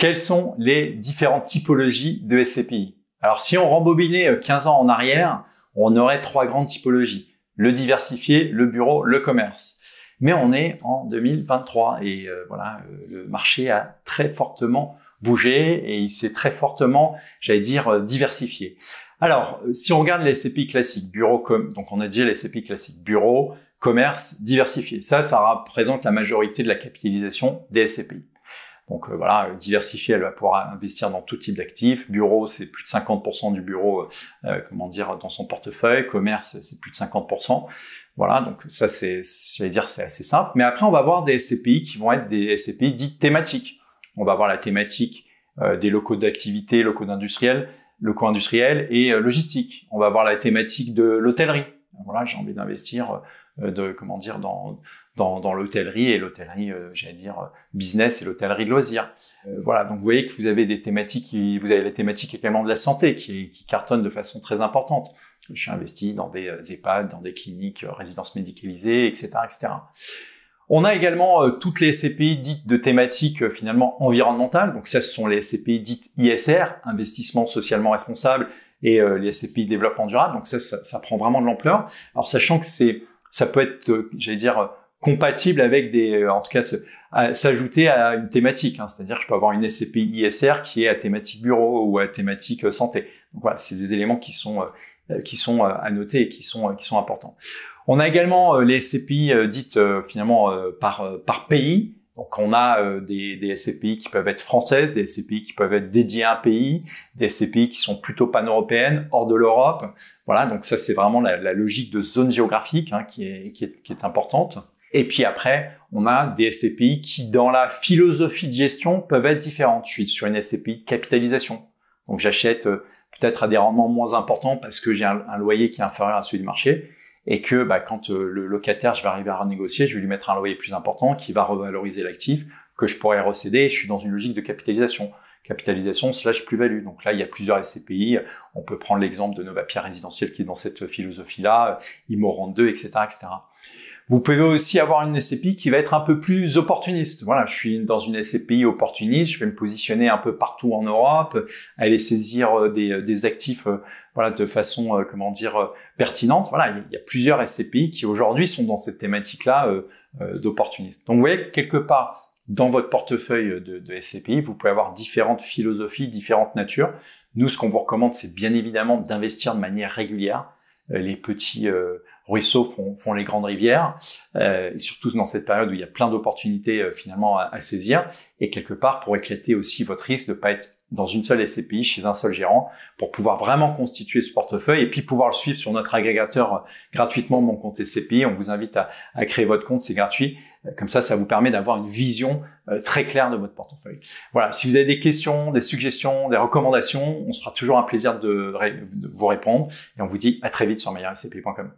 Quelles sont les différentes typologies de SCPI? Alors, si on rembobinait 15 ans en arrière, on aurait 3 grandes typologies. Le diversifié, le bureau, le commerce. Mais on est en 2023 et voilà, le marché a très fortement bougé et il s'est très fortement, j'allais dire, diversifié. Alors, si on regarde les SCPI classiques, donc on a dit les SCPI classiques, bureau, commerce, diversifié. Ça représente la majorité de la capitalisation des SCPI. Donc voilà, diversifié, elle va pouvoir investir dans tout type d'actifs. Bureau, c'est plus de 50% du bureau, dans son portefeuille. Commerce, c'est plus de 50%. Voilà, donc ça, j'allais dire, c'est assez simple. Mais après, on va avoir des SCPI qui vont être des SCPI dites thématiques. On va avoir la thématique des locaux d'activité, locaux industriels et logistique. On va avoir la thématique de l'hôtellerie. Voilà, j'ai envie d'investir dans l'hôtellerie et l'hôtellerie, business et l'hôtellerie de loisirs. Voilà, donc vous voyez que vous avez des thématiques, vous avez la thématique également de la santé qui cartonne de façon très importante. Je suis investi dans des EHPAD, dans des cliniques, résidences médicalisées, etc., etc. On a également toutes les SCPI dites de thématiques finalement environnementales. Donc ça, ce sont les SCPI dites ISR, investissement socialement responsable, et les SCPI développement durable. Donc ça prend vraiment de l'ampleur. Alors sachant que ça peut être, compatible avec s'ajouter à une thématique. C'est-à-dire que je peux avoir une SCPI ISR qui est à thématique bureau ou à thématique santé. Donc voilà, c'est des éléments qui sont à noter et qui sont importants. On a également les SCPI dites par pays. Donc on a des SCPI qui peuvent être françaises, des SCPI qui peuvent être dédiées à un pays, des SCPI qui sont plutôt pan-européennes, hors de l'Europe. Voilà, donc ça c'est vraiment la logique de zone géographique qui est importante. Et puis après, on a des SCPI qui, dans la philosophie de gestion, peuvent être différentes. Je suis sur une SCPI de capitalisation. Donc j'achète peut-être à des rendements moins importants parce que j'ai un loyer qui est inférieur à celui du marché. Et que quand le locataire, je vais arriver à renégocier, je vais lui mettre un loyer plus important qui va revaloriser l'actif, que je pourrais recéder, et je suis dans une logique de capitalisation. Capitalisation / plus-value. Donc là, il y a plusieurs SCPI. On peut prendre l'exemple de Novapierre Résidentiel qui est dans cette philosophie-là, Imorand 2, etc., etc. Vous pouvez aussi avoir une SCPI qui va être un peu plus opportuniste. Voilà, je suis dans une SCPI opportuniste, je vais me positionner un peu partout en Europe, aller saisir des actifs de façon pertinente. Voilà, il y a plusieurs SCPI qui aujourd'hui sont dans cette thématique-là d'opportuniste. Donc vous voyez, quelque part dans votre portefeuille de SCPI, vous pouvez avoir différentes philosophies, différentes natures. Nous, ce qu'on vous recommande, c'est bien évidemment d'investir de manière régulière. Les petits ruisseaux font les grandes rivières, et surtout dans cette période où il y a plein d'opportunités finalement à saisir, et quelque part pour éclater aussi votre risque de pas être dans une seule SCPI, chez un seul gérant, pour pouvoir vraiment constituer ce portefeuille et puis pouvoir le suivre sur notre agrégateur gratuitement, Mon Compte SCPI. On vous invite à créer votre compte, c'est gratuit. Comme ça vous permet d'avoir une vision très claire de votre portefeuille. Voilà, si vous avez des questions, des suggestions, des recommandations, on se fera toujours un plaisir de vous répondre et on vous dit à très vite sur meilleurscpi.com.